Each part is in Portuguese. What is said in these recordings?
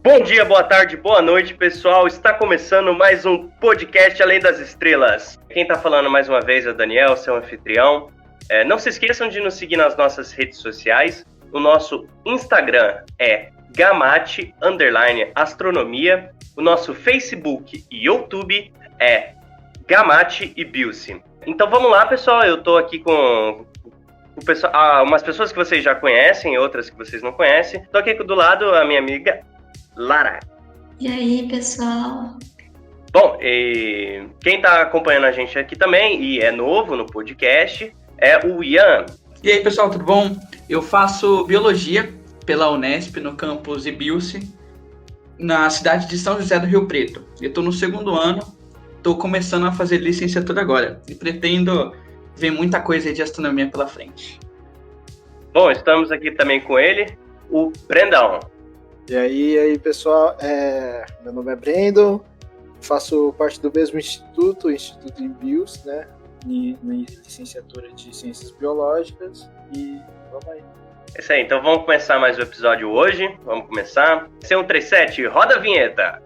Bom dia, boa tarde, boa noite, pessoal. Está começando mais um podcast Além das Estrelas. Quem está falando mais uma vez é o Daniel, seu anfitrião. Não se esqueçam de nos seguir nas nossas redes sociais. O nosso Instagram é gamate_astronomia. O nosso Facebook e YouTube é Gamate e Bilce. Então vamos lá, pessoal. Eu estou aqui com o pessoal, umas pessoas que vocês já conhecem, outras que vocês não conhecem. Estou aqui do lado a minha amiga Lara. E aí, pessoal? Bom, e quem está acompanhando a gente aqui também, e é novo no podcast, é o Ian. E aí, pessoal, tudo bom? Eu faço Biologia pela Unesp, no campus Ibilce, na cidade de São José do Rio Preto. Eu estou no segundo ano, estou começando a fazer licenciatura agora, e pretendo ver muita coisa de astronomia pela frente. Bom, estamos aqui também com ele, o Brendão. E aí, pessoal, meu nome é Brendon, faço parte do mesmo instituto, o Instituto Ibilce, né, na licenciatura de Ciências Biológicas, e vamos aí. É isso aí, então vamos começar mais o episódio hoje, vamos começar. C137, roda a vinheta!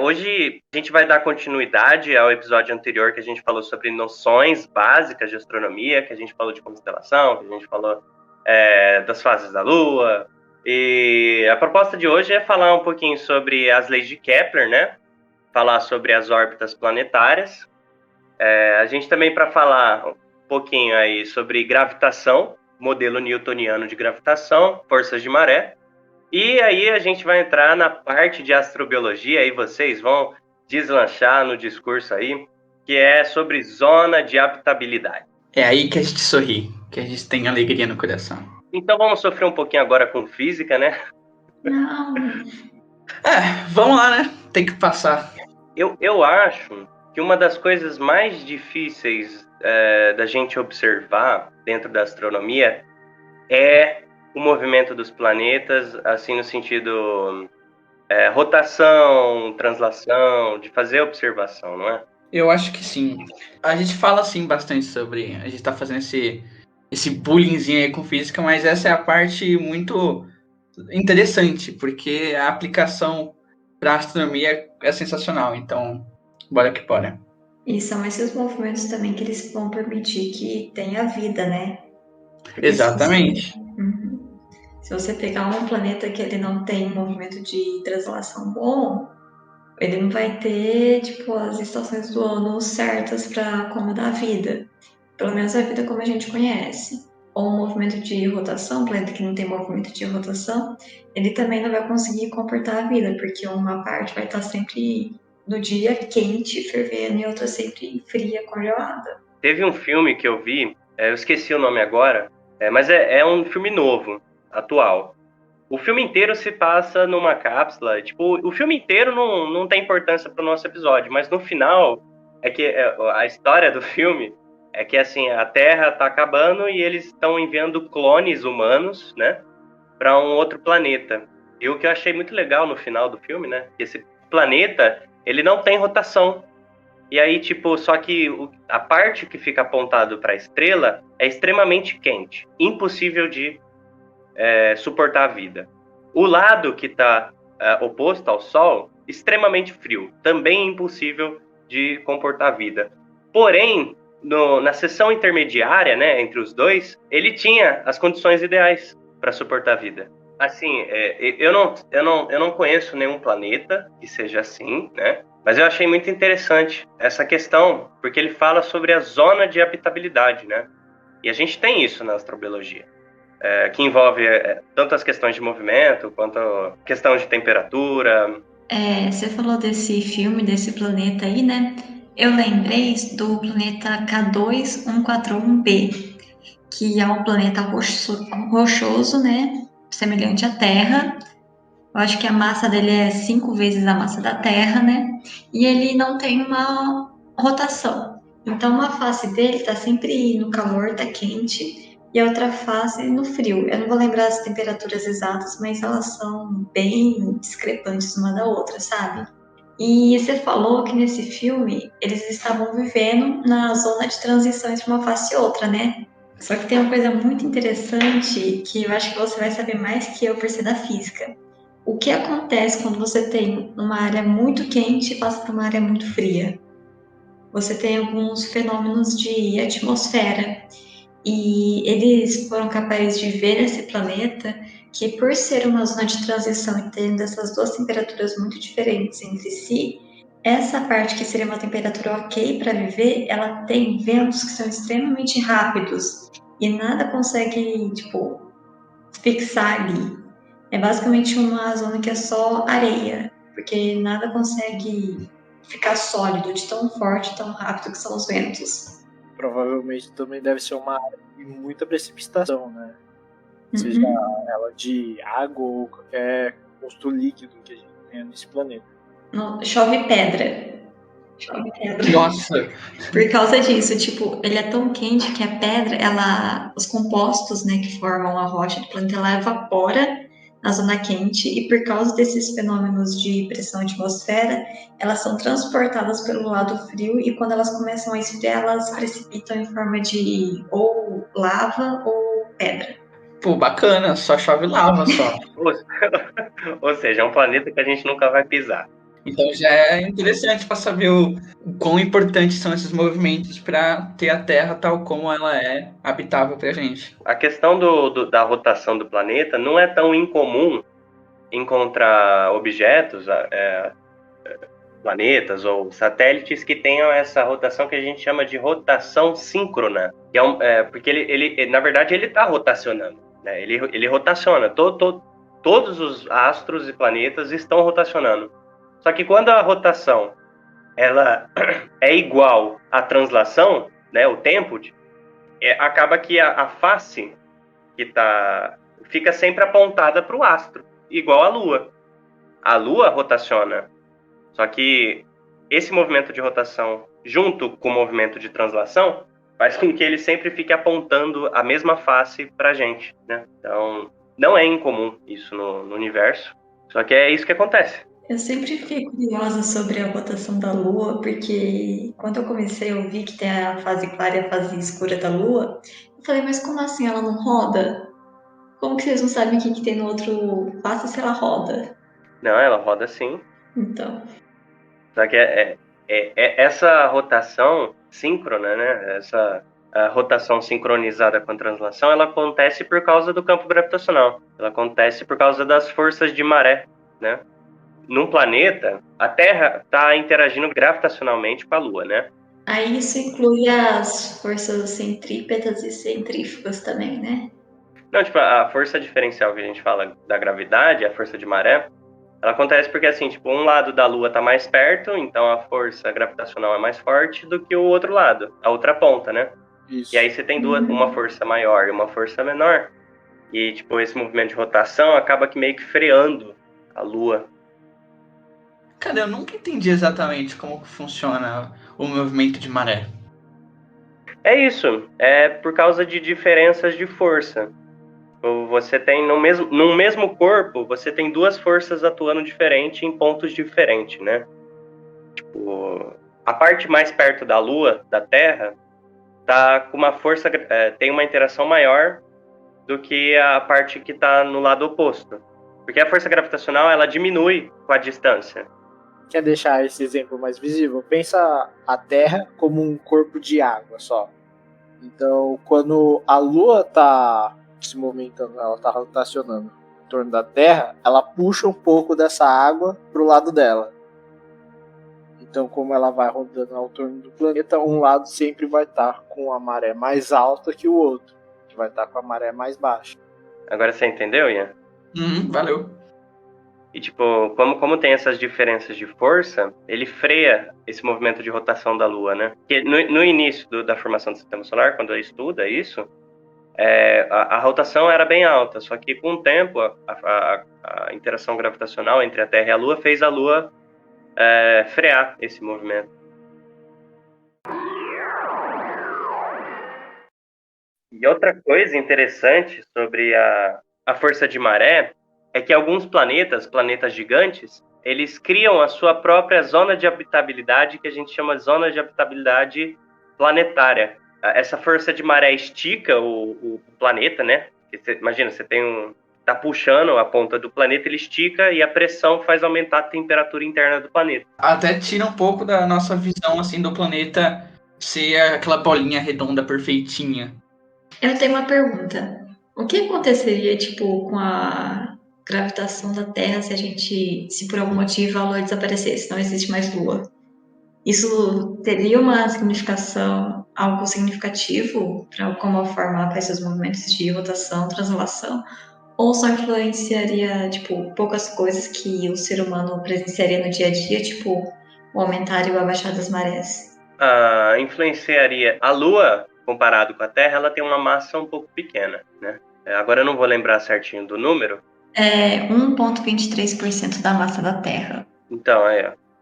Hoje a gente vai dar continuidade ao episódio anterior que a gente falou sobre noções básicas de astronomia, que a gente falou de constelação, que a gente falou das fases da Lua. E a proposta de hoje é falar um pouquinho sobre as leis de Kepler, né? Falar sobre as órbitas planetárias. A gente também para falar um pouquinho aí sobre gravitação, modelo newtoniano de gravitação, forças de maré. E aí a gente vai entrar na parte de astrobiologia, aí vocês vão deslanchar no discurso aí, que é sobre zona de habitabilidade. É aí que a gente sorri, que a gente tem alegria no coração. Então vamos sofrer um pouquinho agora com física, né? Não. Vamos lá, né? Tem que passar. Eu acho que uma das coisas mais difíceis da gente observar dentro da astronomia é o movimento dos planetas, assim, no sentido rotação, translação, de fazer observação, não é? Eu acho que sim. A gente fala, assim, bastante sobre... A gente tá fazendo esse bullyingzinho aí com física, mas essa é a parte muito interessante, porque a aplicação para astronomia é sensacional. Então, bora que bora. E são esses movimentos também que eles vão permitir que tenha vida, né? Exatamente. Se você pegar um planeta que ele não tem um movimento de translação bom, ele não vai ter, tipo, as estações do ano certas para acomodar a vida. Pelo menos a vida como a gente conhece. Ou um movimento de rotação, um planeta que não tem movimento de rotação, ele também não vai conseguir comportar a vida, porque uma parte vai estar sempre no dia quente, fervendo, e outra sempre fria, congelada. Teve um filme que eu vi, eu esqueci o nome agora, mas é um filme novo, atual. O filme inteiro se passa numa cápsula, tipo, o filme inteiro não tem importância para o nosso episódio, mas no final, a história do filme é que, assim, a Terra está acabando e eles estão enviando clones humanos, né, para um outro planeta. E o que eu achei muito legal no final do filme, né, que esse planeta, ele não tem rotação. E aí, tipo, só que a parte que fica apontado para a estrela é extremamente quente, impossível de suportar a vida. O lado que está oposto ao Sol, extremamente frio, também impossível de comportar a vida. Porém, na seção intermediária, né, entre os dois, ele tinha as condições ideais para suportar a vida. Assim, eu não conheço nenhum planeta que seja assim, né? Mas eu achei muito interessante essa questão, porque ele fala sobre a zona de habitabilidade, né? E a gente tem isso na astrobiologia. Que envolve tanto as questões de movimento, quanto a questão de temperatura. Você falou desse filme, desse planeta aí, né? Eu lembrei do planeta K2141b, que é um planeta rochoso, né? Semelhante à Terra. Eu acho que a massa dele é 5 vezes a massa da Terra, né? E ele não tem uma rotação. Então, uma face dele está sempre no calor, está quente, e a outra face no frio. Eu não vou lembrar as temperaturas exatas, mas elas são bem discrepantes uma da outra, sabe? E você falou que nesse filme eles estavam vivendo na zona de transição entre uma face e outra, né? Só que tem uma coisa muito interessante que eu acho que você vai saber mais que eu por ser da física. O que acontece quando você tem uma área muito quente e passa por uma área muito fria? Você tem alguns fenômenos de atmosfera. E eles foram capazes de ver nesse planeta que, por ser uma zona de transição e tendo essas duas temperaturas muito diferentes entre si, essa parte que seria uma temperatura ok para viver, ela tem ventos que são extremamente rápidos e nada consegue, tipo, fixar ali. É basicamente uma zona que é só areia, porque nada consegue ficar sólido de tão forte, tão rápido que são os ventos. Provavelmente também deve ser uma área de muita precipitação, né? Seja Uhum. ela de água ou qualquer composto líquido que a gente tenha nesse planeta. Não, chove pedra. Chove pedra. Nossa, Por causa disso, tipo, ele é tão quente que a pedra, ela, os compostos, né, que formam a rocha do planeta, ela evapora na zona quente e por causa desses fenômenos de pressão atmosfera, elas são transportadas pelo lado frio e quando elas começam a esfriar, elas precipitam em forma de ou lava ou pedra. pô, bacana, só chove lava só. Ou, ou seja, é um planeta que a gente nunca vai pisar. Então já é interessante para saber o quão importantes são esses movimentos para ter a Terra tal como ela é habitável para a gente. A questão da rotação do planeta não é tão incomum encontrar objetos, planetas ou satélites que tenham essa rotação que a gente chama de rotação síncrona, que porque na verdade, ele está rotacionando, né? Ele rotaciona, todos os astros e planetas estão rotacionando. Só que quando a rotação ela é igual à translação, né, o tempo, acaba que a face fica sempre apontada para o astro, igual a Lua. A Lua rotaciona, só que esse movimento de rotação, junto com o movimento de translação, faz com que ele sempre fique apontando a mesma face para a gente, né? Então, não é incomum isso no universo, só que é isso que acontece. Eu sempre fico curiosa sobre a rotação da Lua, porque quando eu comecei a ouvir que tem a fase clara e a fase escura da Lua, eu falei, mas como assim ela não roda? Como que vocês não sabem o que, que tem no outro face se ela roda? Não, ela roda sim. Então, Só que essa rotação síncrona, né? Essa a rotação sincronizada com a translação, ela acontece por causa do campo gravitacional. Ela acontece por causa das forças de maré, né? Num planeta, a Terra está interagindo gravitacionalmente com a Lua, né? aí isso inclui as forças centrípetas e centrífugas também, né? Não, tipo, a força diferencial que a gente fala da gravidade, a força de maré, ela acontece porque, assim, tipo, um lado da Lua está mais perto, então a força gravitacional é mais forte do que o outro lado, a outra ponta, né? Isso. E aí você tem uma força maior e uma força menor, e, tipo, esse movimento de rotação acaba que meio que freando a Lua. Cara, eu nunca entendi exatamente como que funciona o movimento de maré. É isso, é por causa de diferenças de força. Você tem num mesmo corpo, você tem duas forças atuando diferente em pontos diferentes, né? Tipo, a parte mais perto da Lua, da Terra, tá com uma força, tem uma interação maior do que a parte que está no lado oposto. Porque a força gravitacional, ela diminui com a distância. Quer deixar esse exemplo mais visível? Pensa a Terra como um corpo de água só. Então, quando a Lua está se movimentando, ela está rotacionando em torno da Terra, ela puxa um pouco dessa água para o lado dela. Então, como ela vai rodando ao torno do planeta, um lado sempre vai estar com a maré mais alta que o outro, que vai estar com a maré mais baixa. Agora você entendeu, Ian? Valeu. E, tipo, como tem essas diferenças de força, ele freia esse movimento de rotação da Lua, né? Porque no início da formação do Sistema Solar, quando estuda isso, a rotação era bem alta, só que com o tempo, a interação gravitacional entre a Terra e a Lua fez a Lua frear esse movimento. E outra coisa interessante sobre a força de maré é que alguns planetas gigantes, eles criam a sua própria zona de habitabilidade, que a gente chama de zona de habitabilidade planetária. Essa força de maré estica o planeta, né? Imagina, você tá puxando a ponta do planeta, ele estica e a pressão faz aumentar a temperatura interna do planeta. Até tira um pouco da nossa visão assim do planeta ser aquela bolinha redonda perfeitinha. Eu tenho uma pergunta. O que aconteceria, tipo, com a gravitação da Terra se por algum motivo a Lua desaparecesse, não existe mais Lua? Isso teria uma significação, algo significativo para como formar para esses movimentos de rotação, translação? Ou só influenciaria, tipo, poucas coisas que o ser humano presenciaria no dia a dia, tipo, o aumentar e o abaixar das marés? Influenciaria a Lua, comparado com a Terra, ela tem uma massa um pouco pequena, né? Agora eu não vou lembrar certinho do número. É 1,23% da massa da Terra. Então,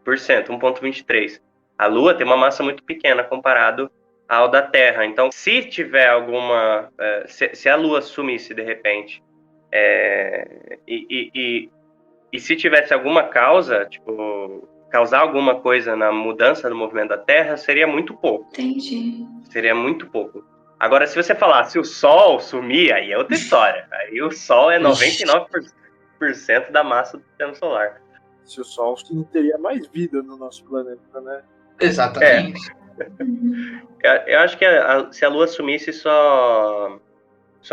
1,23%. A Lua tem uma massa muito pequena comparado ao da Terra. Então, se tiver alguma... se a Lua sumisse de repente, e se tivesse alguma causa, tipo, causar alguma coisa na mudança do movimento da Terra, seria muito pouco. Entendi. Seria muito pouco. Agora, se você falar, se o Sol sumir, aí é outra história. Aí o Sol é 99% da massa do sistema solar. Se o Sol não teria mais vida no nosso planeta, né? Exatamente. Eu acho que se a Lua sumisse, só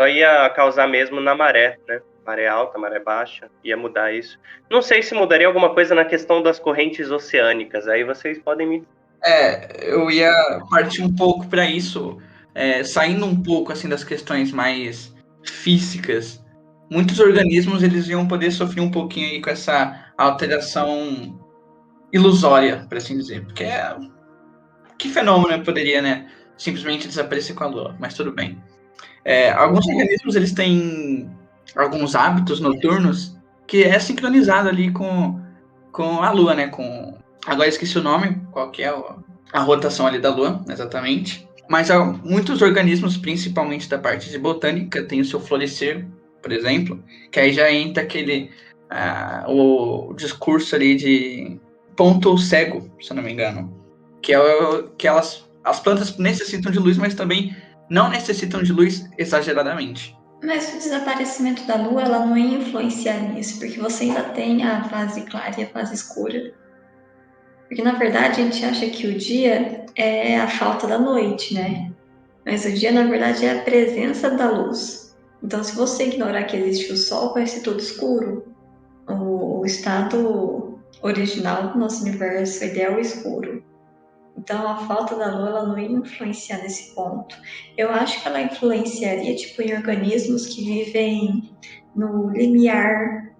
ia causar mesmo na maré, né? Maré alta, maré baixa, ia mudar isso. Não sei se mudaria alguma coisa na questão das correntes oceânicas. Aí vocês podem me... Eu ia partir um pouco para isso, saindo um pouco assim das questões mais físicas. Muitos organismos eles iam poder sofrer um pouquinho aí com essa alteração ilusória, por assim dizer. Porque que fenômeno poderia, né, simplesmente desaparecer com a Lua? Mas tudo bem. Alguns organismos eles têm alguns hábitos noturnos que é sincronizado ali com a Lua, né? Agora esqueci o nome, qual que é a rotação ali da Lua, exatamente. Mas muitos organismos, principalmente da parte de botânica, tem o seu florescer, por exemplo, que aí já entra o discurso ali de ponto cego, se eu não me engano, que as plantas necessitam de luz, mas também não necessitam de luz exageradamente. Mas o desaparecimento da Lua, ela não ia influenciar nisso, porque você ainda tem a fase clara e a fase escura. Porque, na verdade, a gente acha que o dia é a falta da noite, né? Mas o dia, na verdade, é a presença da luz. Então, se você ignorar que existe o Sol, vai ser tudo escuro. O estado original do nosso universo ideal é o escuro. Então, a falta da Lua, ela não ia influenciar nesse ponto. Eu acho que ela influenciaria, tipo, em organismos que vivem no limiar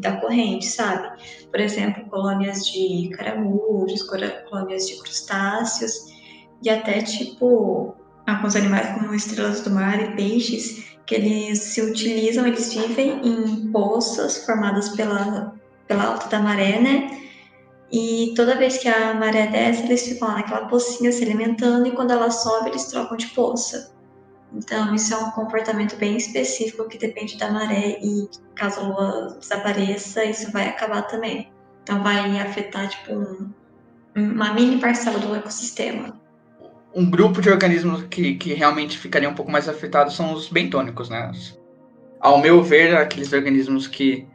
da corrente, sabe? Por exemplo, colônias de caramujos, colônias de crustáceos, e até, tipo, alguns animais como estrelas do mar e peixes, que eles vivem em poças formadas pela alta da maré, né? E toda vez que a maré desce, eles ficam lá naquela pocinha se alimentando, e quando ela sobe, eles trocam de poça. Então, isso é um comportamento bem específico que depende da maré, e caso a Lua desapareça, isso vai acabar também. Então, vai afetar, tipo, uma mini parcela do ecossistema. Um grupo de organismos que realmente ficaria um pouco mais afetados são os bentônicos, né? Ao meu ver, aqueles organismos que,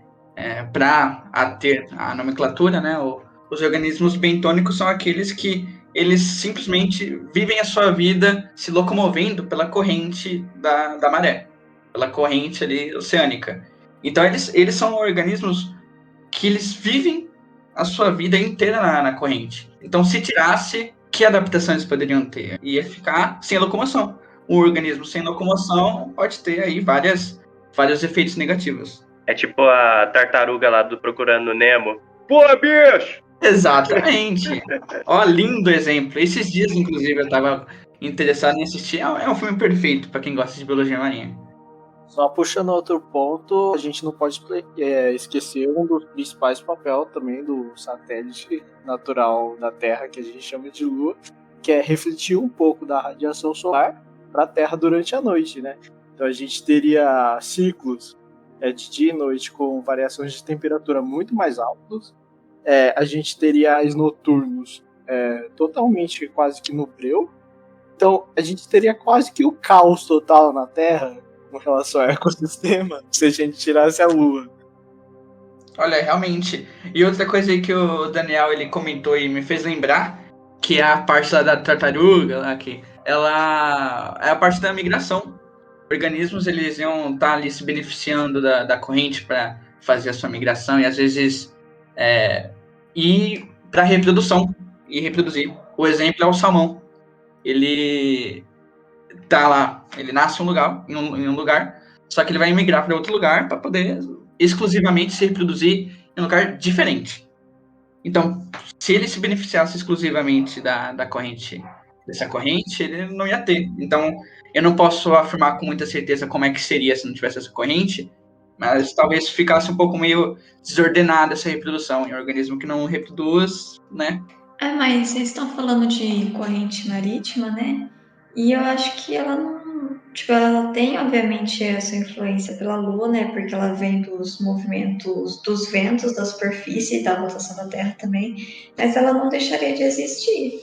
para ter a nomenclatura, né? Os organismos bentônicos são aqueles que eles simplesmente vivem a sua vida se locomovendo pela corrente da maré, pela corrente ali oceânica. Então, eles são organismos que eles vivem a sua vida inteira na corrente. Então, se tirasse, que adaptação eles poderiam ter? Ia ficar sem locomoção. Um organismo sem locomoção pode ter aí vários efeitos negativos. É tipo a tartaruga lá do Procurando Nemo. Pô, bicho! Exatamente. Ó, lindo exemplo. Esses dias, inclusive, eu estava interessado em assistir. É um filme perfeito para quem gosta de biologia marinha. Só puxando outro ponto, a gente não pode esquecer um dos principais papéis também do satélite natural da Terra, que a gente chama de Lua, que é refletir um pouco da radiação solar para a Terra durante a noite, né? Então a gente teria ciclos de dia e noite com variações de temperatura muito mais altas. A gente teria as noturnos totalmente quase que no breu. Então a gente teria quase que o caos total na Terra com relação ao ecossistema se a gente tirasse a Lua. Olha, realmente. E outra coisa aí que o Daniel ele comentou e me fez lembrar, que é a parte lá da tartaruga, lá, que ela é a parte da migração. Organismos eles iam estar ali se beneficiando da corrente para fazer a sua migração e às vezes ir para reprodução e reproduzir. O exemplo é o salmão. Ele tá lá, ele nasce em um lugar, só que ele vai migrar para outro lugar para poder exclusivamente se reproduzir em um lugar diferente. Então, se ele se beneficiasse exclusivamente dessa corrente, ele não ia ter. Então, eu não posso afirmar com muita certeza como é que seria se não tivesse essa corrente, mas talvez ficasse um pouco meio desordenada essa reprodução. E um organismo que não reproduz, né? Mas vocês estão falando de corrente marítima, né? E eu acho que ela não... Tipo, ela tem, obviamente, essa influência pela Lua, né? Porque ela vem dos movimentos dos ventos, da superfície e da rotação da Terra também. Mas ela não deixaria de existir.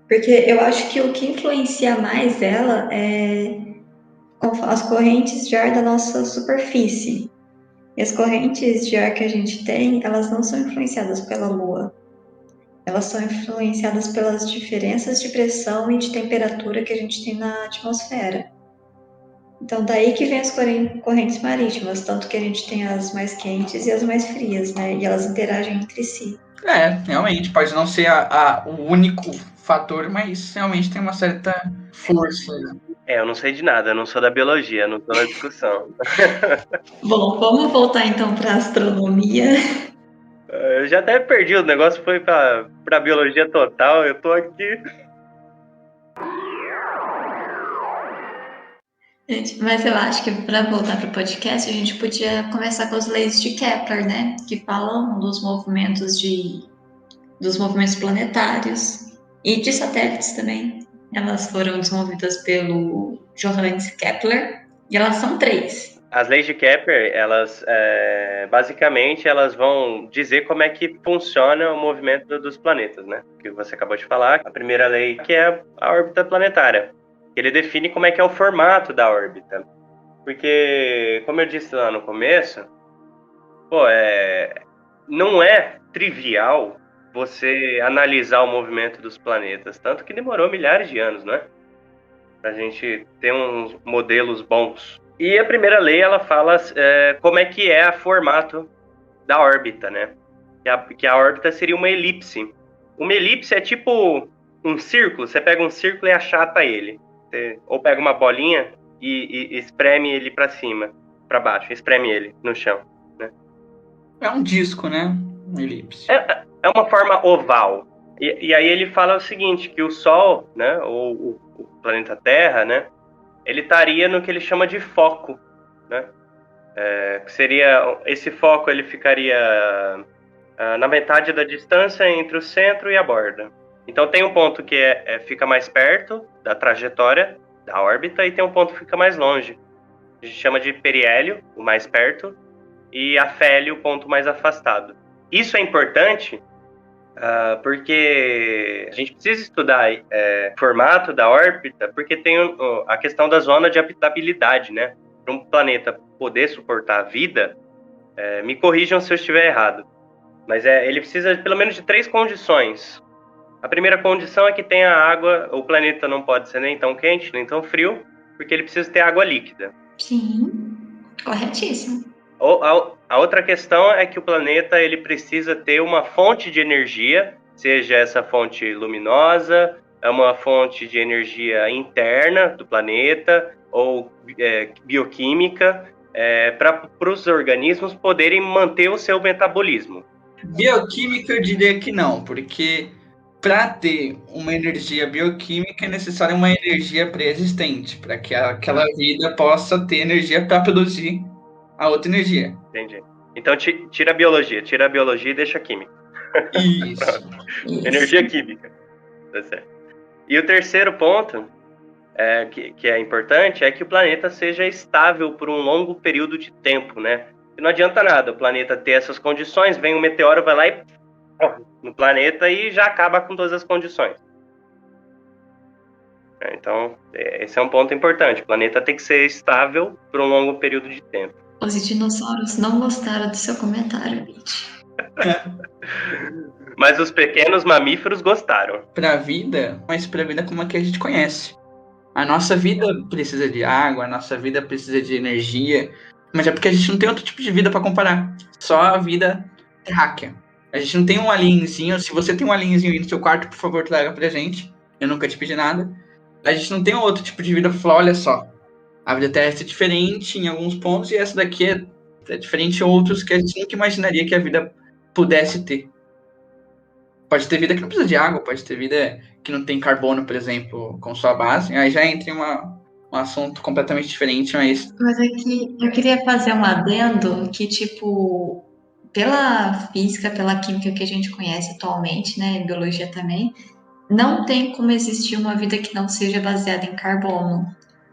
Porque eu acho que o que influencia mais ela é as correntes de ar da nossa superfície. E as correntes de ar que a gente tem, elas não são influenciadas pela Lua. Elas são influenciadas pelas diferenças de pressão e de temperatura que a gente tem na atmosfera. Então, daí que vem as correntes marítimas, tanto que a gente tem as mais quentes e as mais frias, né? E elas interagem entre si. Realmente, pode não ser o único fator, mas realmente tem uma certa força. Eu não sei de nada, eu não sou da biologia, não estou na discussão. Bom, vamos voltar então para a astronomia. Eu já até perdi, o negócio foi pra biologia total, eu tô aqui. Gente, mas eu acho que para voltar para o podcast, a gente podia começar com as leis de Kepler, né? Que falam dos movimentos planetários e de satélites também. Elas foram desenvolvidas pelo Johannes Kepler e elas são 3. As leis de Kepler, elas basicamente elas vão dizer como é que funciona o movimento dos planetas, né? Que você acabou de falar. A primeira lei que é a órbita planetária. Ele define como é que é o formato da órbita. Porque, como eu disse lá no começo, não é trivial você analisar o movimento dos planetas. Tanto que demorou milhares de anos, né? Pra gente ter uns modelos bons. E a primeira lei, ela fala como é que é o formato da órbita, né? Que a órbita seria uma elipse. Uma elipse é tipo um círculo, você pega um círculo e achata ele. Você, ou pega uma bolinha e espreme ele para cima, para baixo, espreme ele no chão, né? É um disco, né? Uma elipse. É uma forma oval. E aí ele fala o seguinte, que o Sol, né, ou o planeta Terra, né, ele estaria no que ele chama de foco, né? Seria esse foco, ele ficaria na metade da distância entre o centro e a borda. Então tem um ponto que fica mais perto da trajetória da órbita e tem um ponto que fica mais longe. A gente chama de periélio, o mais perto, e afélio, o ponto mais afastado. Isso é importante porque a gente precisa estudar o formato da órbita, porque tem a questão da zona de habitabilidade, né? Para um planeta poder suportar a vida, me corrijam se eu estiver errado, mas ele precisa pelo menos de 3 condições. A primeira condição é que tenha água, o planeta não pode ser nem tão quente, nem tão frio, porque ele precisa ter água líquida. Sim, corretíssimo. A outra questão é que o planeta ele precisa ter uma fonte de energia, seja essa fonte luminosa, uma fonte de energia interna do planeta ou bioquímica, para os organismos poderem manter o seu metabolismo. Bioquímica eu diria que não, porque para ter uma energia bioquímica é necessária uma energia pré-existente, para que aquela vida possa ter energia para produzir a outra energia. Entendi. Então tira a biologia e deixa a química. Isso. Energia química. Tá certo. E o terceiro ponto que é importante é que o planeta seja estável por um longo período de tempo, né? E não adianta nada o planeta ter essas condições, vem um meteoro, vai lá e no planeta e já acaba com todas as condições. Então, esse é um ponto importante. O planeta tem que ser estável por um longo período de tempo. Os dinossauros não gostaram do seu comentário, Mitch. Mas os pequenos mamíferos gostaram. Pra vida, mas pra vida como a que a gente conhece. A nossa vida precisa de água, a nossa vida precisa de energia, mas é porque a gente não tem outro tipo de vida pra comparar. Só a vida terráquea. A gente não tem um alienzinho. Se você tem um alienzinho aí no seu quarto, por favor, traga pra gente. Eu nunca te pedi nada. A gente não tem um outro tipo de vida pra falar, olha só, a vida terrestre é diferente em alguns pontos e essa daqui é diferente em outros que a gente nunca imaginaria que a vida pudesse ter. Pode ter vida que não precisa de água, pode ter vida que não tem carbono, por exemplo, com sua base. Aí já entra em um assunto completamente diferente, mas... Mas aqui eu queria fazer um adendo que, tipo, pela física, pela química que a gente conhece atualmente, né, e biologia também, não tem como existir uma vida que não seja baseada em carbono.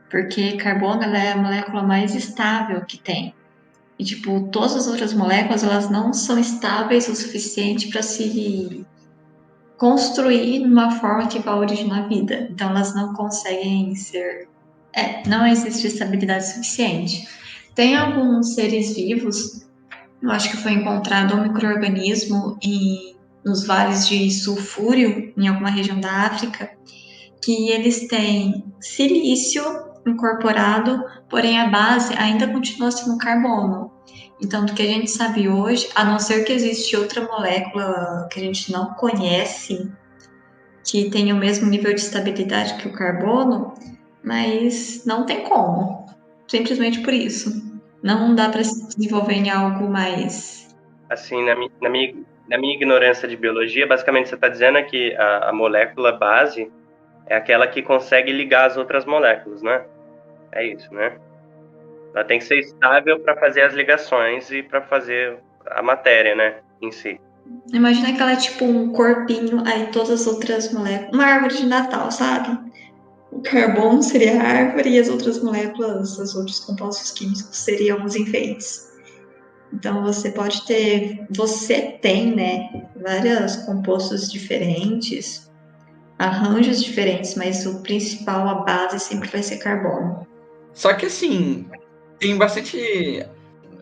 Porque carbono ela é a molécula mais estável que tem. E, tipo, todas as outras moléculas, elas não são estáveis o suficiente para se construir numa forma que vai originar vida. Então, elas não conseguem ser... não existe estabilidade suficiente. Tem alguns seres vivos, eu acho que foi encontrado um micro-organismo nos vales de sulfúrio, em alguma região da África, que eles têm silício incorporado, porém a base ainda continua sendo carbono. Então, do que a gente sabe hoje, a não ser que existe outra molécula que a gente não conhece, que tenha o mesmo nível de estabilidade que o carbono, mas não tem como. Simplesmente por isso. Não dá para se desenvolver em algo mais... Assim, na minha ignorância de biologia, basicamente você está dizendo que a molécula base é aquela que consegue ligar as outras moléculas, né? É isso, né? Ela tem que ser estável para fazer as ligações e para fazer a matéria, né, em si. Imagina que ela é tipo um corpinho, aí todas as outras moléculas... Uma árvore de Natal, sabe? O carbono seria a árvore e as outras moléculas, os outros compostos químicos seriam os enfeites. Então você pode ter... Você tem, né, vários compostos diferentes, arranjos diferentes, mas o principal, a base, sempre vai ser carbono. Só que assim, tem bastante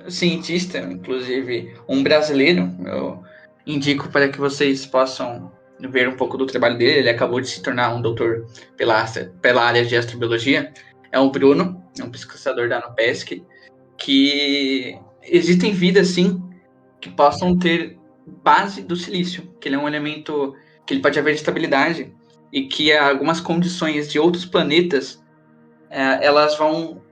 cientista, inclusive um brasileiro, eu indico para que vocês possam ver um pouco do trabalho dele. Ele acabou de se tornar um doutor pela área de astrobiologia. É o Bruno, é um pesquisador da Anupesc, que existem vidas, sim, que possam ter base do silício, que ele é um elemento que ele pode haver estabilidade e que algumas condições de outros planetas elas vão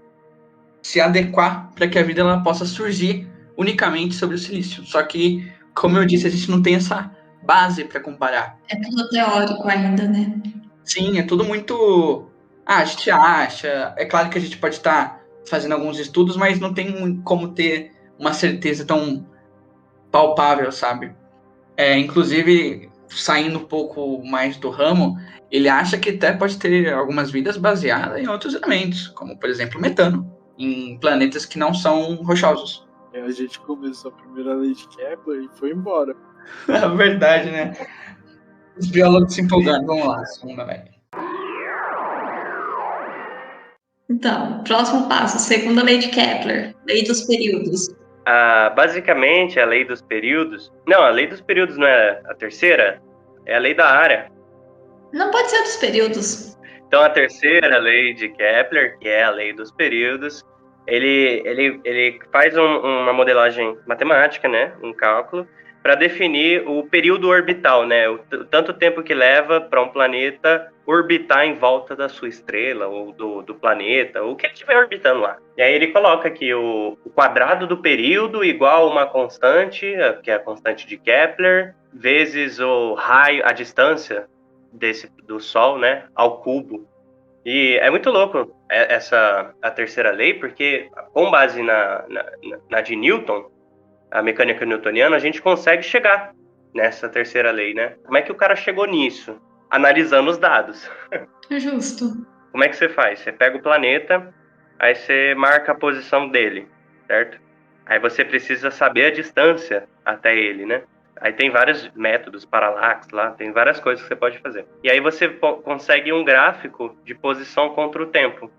se adequar para que a vida ela possa surgir unicamente sobre o silício. Só que, como eu disse, a gente não tem essa base para comparar. É tudo teórico ainda, né? Sim, é tudo muito... a gente acha... É claro que a gente pode estar fazendo alguns estudos, mas não tem como ter uma certeza tão palpável, sabe? Inclusive, saindo um pouco mais do ramo, ele acha que até pode ter algumas vidas baseadas em outros elementos, como, por exemplo, metano, em planetas que não são rochosos. A gente começou a primeira lei de Kepler e foi embora. É verdade, né? Os biólogos se empolgando. Vamos lá, segunda lei. Então, próximo passo, segunda lei de Kepler, lei dos períodos. Basicamente, a lei dos períodos... Não, a lei dos períodos não é a terceira? É a lei da área. Não pode ser dos períodos. Então, a terceira lei de Kepler, que é a lei dos períodos, ele faz uma modelagem matemática, né, um cálculo, para definir o período orbital, né, tanto tempo que leva para um planeta orbitar em volta da sua estrela, ou do planeta, ou o que ele estiver orbitando lá. E aí ele coloca aqui o quadrado do período igual a uma constante, que é a constante de Kepler, vezes o raio, a distância do Sol, né, ao cubo. E é muito louco a terceira lei, porque com base na de Newton, a mecânica newtoniana, a gente consegue chegar nessa terceira lei, né? Como é que o cara chegou nisso? Analisando os dados. É justo. como é que você faz? Você pega o planeta, aí você marca a posição dele, certo? Aí você precisa saber a distância até ele, né? Aí tem vários métodos, paralaxe lá, tem várias coisas que você pode fazer. E aí você consegue um gráfico de posição contra o tempo.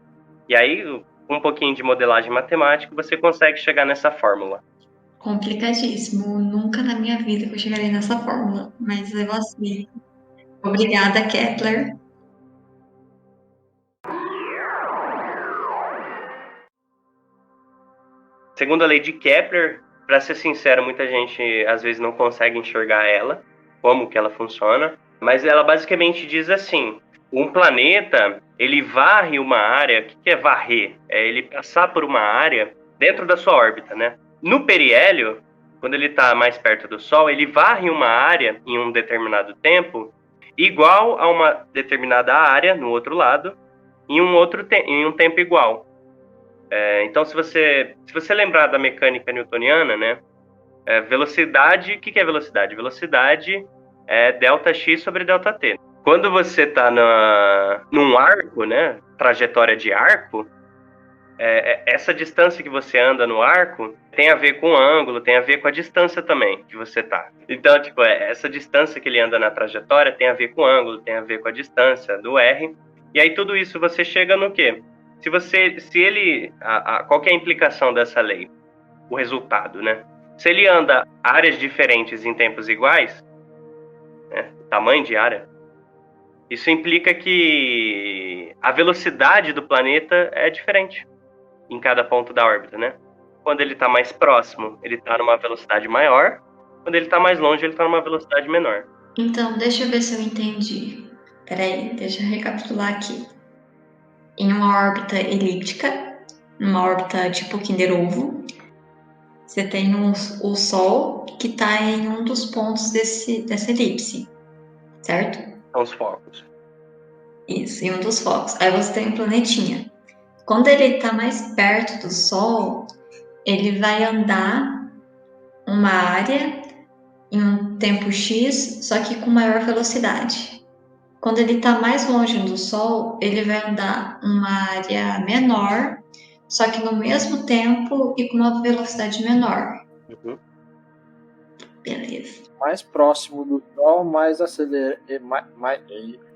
E aí, com um pouquinho de modelagem matemática, você consegue chegar nessa fórmula. Complicadíssimo. Nunca na minha vida que eu chegarei nessa fórmula, mas eu aceito. Obrigada, Kepler. Segundo a lei de Kepler, para ser sincero, muita gente às vezes não consegue enxergar ela, como que ela funciona, mas ela basicamente diz assim: um planeta, ele varre uma área. O que é varrer? É ele passar por uma área dentro da sua órbita, né? No periélio, quando ele está mais perto do Sol, ele varre uma área em um determinado tempo igual a uma determinada área no outro lado em um tempo igual. Então, se você lembrar da mecânica newtoniana, né? Velocidade, o que é velocidade? Velocidade é ΔX sobre ΔT. Quando você está num arco, né? Trajetória de arco, essa distância que você anda no arco tem a ver com o ângulo, tem a ver com a distância também que você tá. Então, tipo, essa distância que ele anda na trajetória tem a ver com o ângulo, tem a ver com a distância do R. E aí tudo isso você chega no quê? Qual que é a implicação dessa lei? O resultado, né? Se ele anda áreas diferentes em tempos iguais, né, tamanho de área, isso implica que a velocidade do planeta é diferente em cada ponto da órbita, né? Quando ele está mais próximo, ele está numa velocidade maior. Quando ele está mais longe, ele está numa velocidade menor. Então, deixa eu ver se eu entendi. Peraí, deixa eu recapitular aqui. Em uma órbita elíptica, numa órbita tipo Kinder Ovo, você tem o Sol que está em um dos pontos dessa elipse, certo? São os focos. Isso, em um dos focos. Aí você tem um planetinha. Quando ele está mais perto do Sol, ele vai andar uma área em um tempo X, só que com maior velocidade. Quando ele está mais longe do Sol, ele vai andar uma área menor, só que no mesmo tempo e com uma velocidade menor. Uhum. Beleza. Mais próximo do Sol, mais acelera,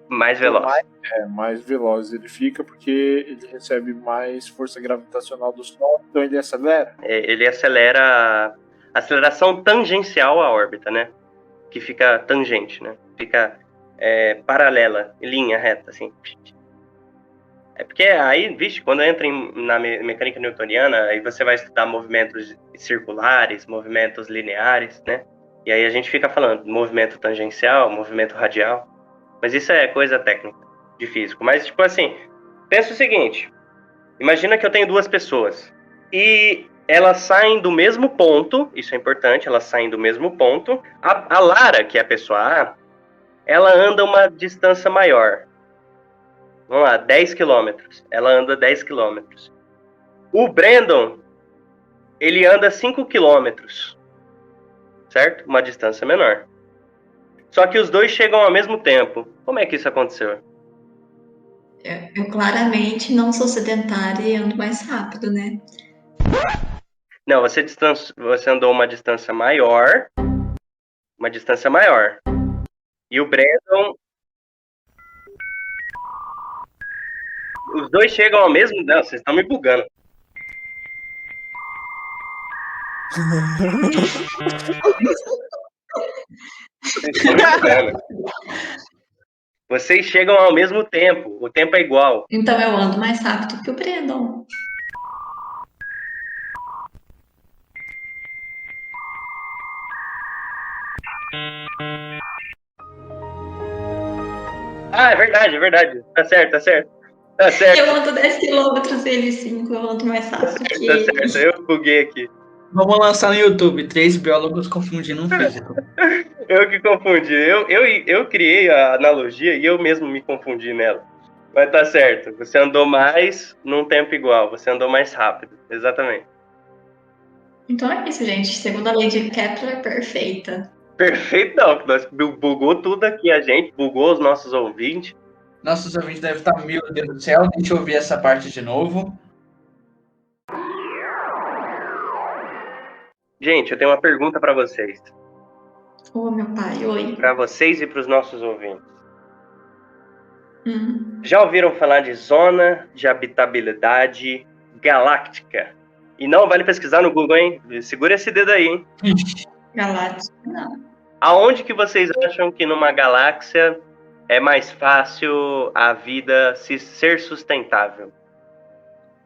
Mais veloz. Mais veloz ele fica, porque ele recebe mais força gravitacional do Sol, então ele acelera. Ele acelera a aceleração tangencial à órbita, né? Que fica tangente, né? Fica paralela, linha reta, assim. É porque aí, vixe, quando entra na mecânica newtoniana, aí você vai estudar movimentos circulares, movimentos lineares, né? E aí a gente fica falando movimento tangencial, movimento radial. Mas isso é coisa técnica, de físico. Mas, tipo assim, pensa o seguinte. Imagina que eu tenho duas pessoas. E elas saem do mesmo ponto, isso é importante, elas saem do mesmo ponto. A Lara, que é a pessoa A, ela anda uma distância maior. Vamos lá, 10 quilômetros. Ela anda 10 quilômetros. O Brandon, ele anda 5 quilômetros. Certo? Uma distância menor. Só que os dois chegam ao mesmo tempo. Como é que isso aconteceu? Eu claramente não sou sedentária e ando mais rápido, né? Não, você andou uma distância maior. Uma distância maior. E o Brandon... Os dois chegam ao mesmo... Não, vocês estão me bugando. Vocês estão me bugando. Vocês chegam ao mesmo tempo. O tempo é igual. Então eu ando mais rápido que o Brandon. Ah, é verdade, é verdade. Tá certo, tá certo. Tá certo. Eu ando 10 quilômetros, ele 5, eu ando mais rápido que Tá ele. certo, eu buguei aqui. Vamos lançar no YouTube, 3 biólogos confundindo um físico. Eu que confundi. Eu criei a analogia e eu mesmo me confundi nela. Mas tá certo. Você andou mais num tempo igual. Você andou mais rápido. Exatamente. Então é isso, gente. Segundo a lei de Kepler, perfeita. Perfeito, não. Nós bugou tudo aqui, a gente. Bugou os nossos ouvintes. Nossos ouvintes devem estar, meu Deus do céu, deixa eu ouvir essa parte de novo. Gente, eu tenho uma pergunta para vocês. Ô, meu pai, oi. Para vocês e para os nossos ouvintes. Hum. Já ouviram falar de zona de habitabilidade galáctica? E não vale pesquisar no Google, hein? Segura esse dedo aí, hein? Galáctica, não. Aonde que vocês acham que numa galáxia é mais fácil a vida ser sustentável?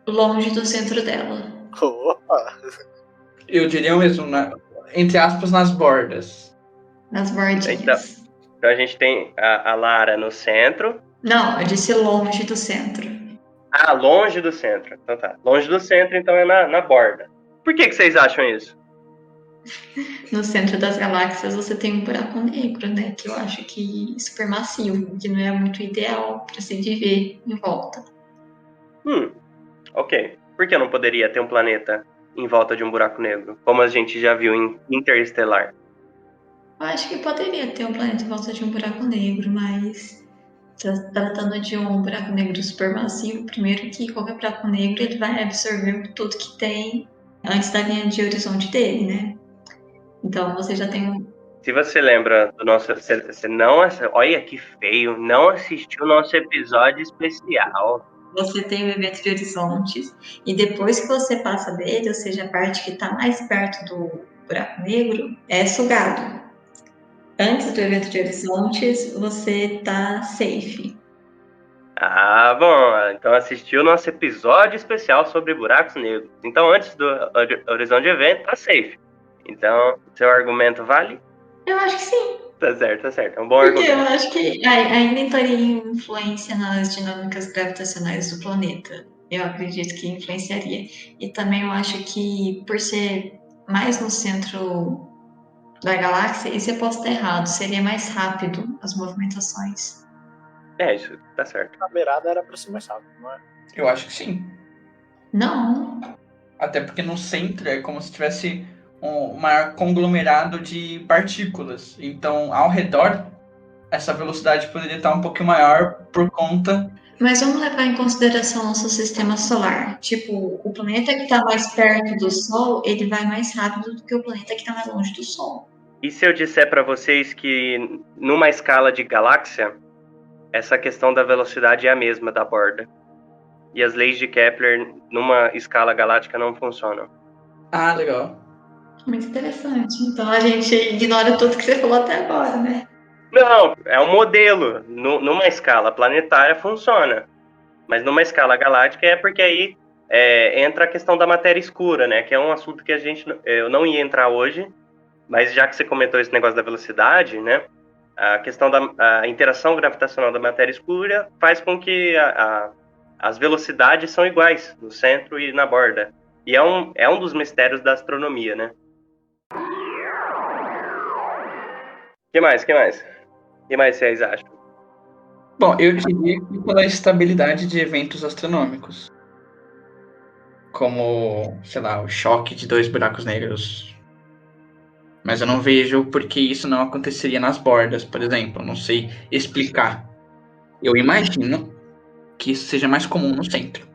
Longe do centro dela. Opa! Eu diria mesmo, entre aspas, nas bordas. Nas bordinhas. Então a gente tem a Lara no centro. Não, eu disse longe do centro. Ah, longe do centro. Então tá. Longe do centro, então é na borda. Por que vocês acham isso? No centro das galáxias você tem um buraco negro, né? Que eu acho que é supermassivo, que não é muito ideal para se viver em volta. Ok. Por que não poderia ter um planeta em volta de um buraco negro? Como a gente já viu em Interestelar. Eu acho que poderia ter um planeta em volta de um buraco negro, mas tratando de um buraco negro supermassivo, primeiro que qualquer buraco negro ele vai absorver tudo que tem antes da linha de horizonte dele, né? Então você já tem um... Se você lembra do nosso... Você não... Olha que feio. Não assistiu o nosso episódio especial. Você tem o evento de horizontes e depois que você passa dele, ou seja, a parte que está mais perto do buraco negro, é sugado. Antes do evento de horizontes, você tá safe. Ah, bom. Então assistiu o nosso episódio especial sobre buracos negros. Então antes do horizonte de evento, tá safe. Então, seu argumento vale? Eu acho que sim. Tá certo. É um bom Porque argumento. eu acho que ainda entraria influência nas dinâmicas gravitacionais do planeta. Eu acredito que influenciaria. E também eu acho que, por ser mais no centro da galáxia, e se eu posso estar errado, seria mais rápido as movimentações. Isso tá certo. Na beirada era pra ser mais rápido, não é? Eu acho que sim. Não. Até porque no centro é como se tivesse um maior conglomerado de partículas. Então, ao redor, essa velocidade poderia estar um pouquinho maior por conta... Mas vamos levar em consideração o nosso sistema solar. Tipo, o planeta que está mais perto do Sol, ele vai mais rápido do que o planeta que está mais longe do Sol. E se eu disser para vocês que numa escala de galáxia, essa questão da velocidade é a mesma da borda? E as leis de Kepler numa escala galáctica não funcionam? Ah, legal. Muito interessante. Então a gente ignora tudo que você falou até agora, né? Não, é um modelo. Numa escala planetária funciona. Mas numa escala galáctica é porque aí entra a questão da matéria escura, né? Que é um assunto que eu não ia entrar hoje, mas já que você comentou esse negócio da velocidade, né? A questão da interação gravitacional da matéria escura faz com que as velocidades são iguais no centro e na borda. E é um dos mistérios da astronomia, né? Que mais? O que mais vocês acham? Bom, eu diria que pela estabilidade de eventos astronômicos. Como, sei lá, o choque de 2 buracos negros. Mas eu não vejo por que isso não aconteceria nas bordas, por exemplo. Eu não sei explicar. Eu imagino que isso seja mais comum no centro.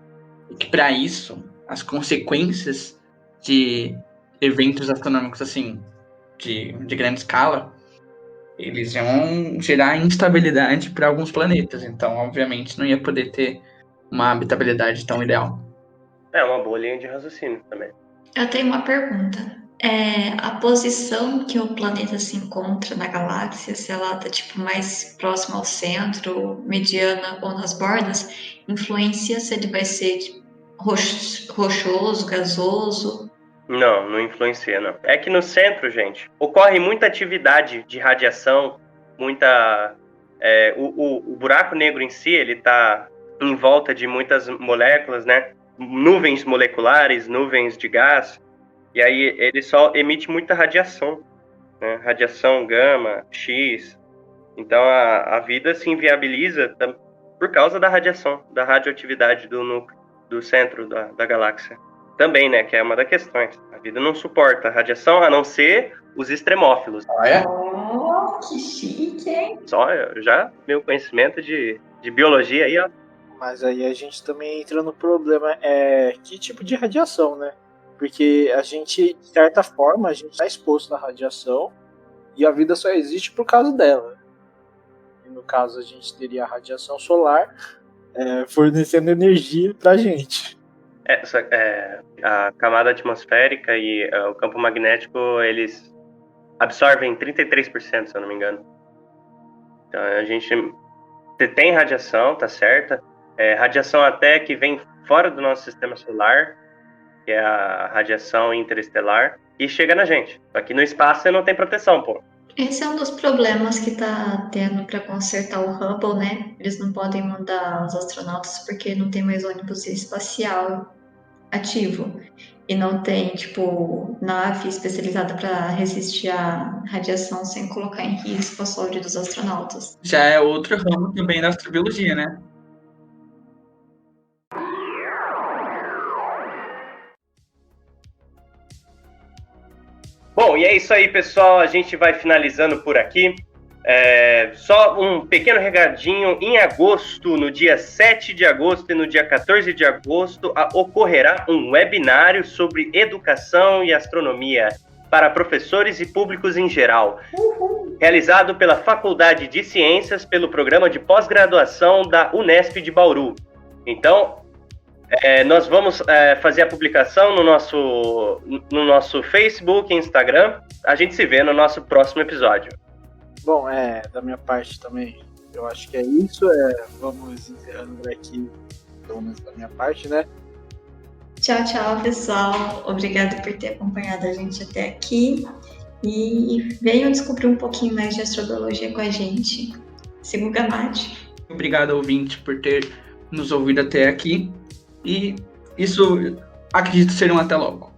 E que para isso, as consequências de eventos astronômicos assim, de grande escala, eles iam gerar instabilidade para alguns planetas. Então, obviamente, não ia poder ter uma habitabilidade tão ideal. É uma boa linha de raciocínio também. Eu tenho uma pergunta. A posição que o planeta se encontra na galáxia, se ela está tipo, mais próxima ao centro, mediana ou nas bordas, influencia se ele vai ser tipo, rochoso, gasoso? Não influencia, não. É que no centro, gente, ocorre muita atividade de radiação, muita... o buraco negro em si, ele está em volta de muitas moléculas, né? Nuvens moleculares, nuvens de gás, e aí ele só emite muita radiação, né? Radiação gama, X. Então a vida se inviabiliza por causa da radiação, da radioatividade do núcleo, do centro da galáxia. Também, né, que é uma das questões. A vida não suporta a radiação, a não ser os extremófilos. Ah, é? Oh, que chique, hein? Só já meu conhecimento de de biologia aí, ó. Mas aí a gente também entra no problema, que tipo de radiação, né? Porque a gente, de certa forma, a gente está exposto à radiação e a vida só existe por causa dela. E no caso, a gente teria a radiação solar fornecendo energia pra gente. A camada atmosférica e o campo magnético, eles absorvem 33%, se eu não me engano. Então, a gente tem radiação, tá certa? Radiação até que vem fora do nosso sistema solar, que é a radiação interestelar, e chega na gente. Aqui no espaço você não tem proteção, pô. Esse é um dos problemas que tá tendo para consertar o Hubble, né? Eles não podem mandar os astronautas porque não tem mais ônibus espacial ativo. E não tem, tipo, nave especializada para resistir à radiação sem colocar em risco a saúde dos astronautas. Já é outro ramo também da astrobiologia, né? Bom, e é isso aí, pessoal. A gente vai finalizando por aqui. Só um pequeno recadinho. Em agosto, no dia 7 de agosto e no dia 14 de agosto, ocorrerá um webinário sobre educação e astronomia para professores e públicos em geral, realizado pela Faculdade de Ciências pelo programa de pós-graduação da Unesp de Bauru. Então, nós vamos fazer a publicação no nosso Facebook e Instagram. A gente se vê no nosso próximo episódio. Bom, da minha parte também, eu acho que é isso. Vamos encerrando por aqui, pelo menos da minha parte, né? Tchau, tchau, pessoal. Obrigada por ter acompanhado a gente até aqui. E venham descobrir um pouquinho mais de astrobiologia com a gente. Siga o Gamate. Obrigado, ouvinte, por ter nos ouvido até aqui. E isso, acredito ser um até logo.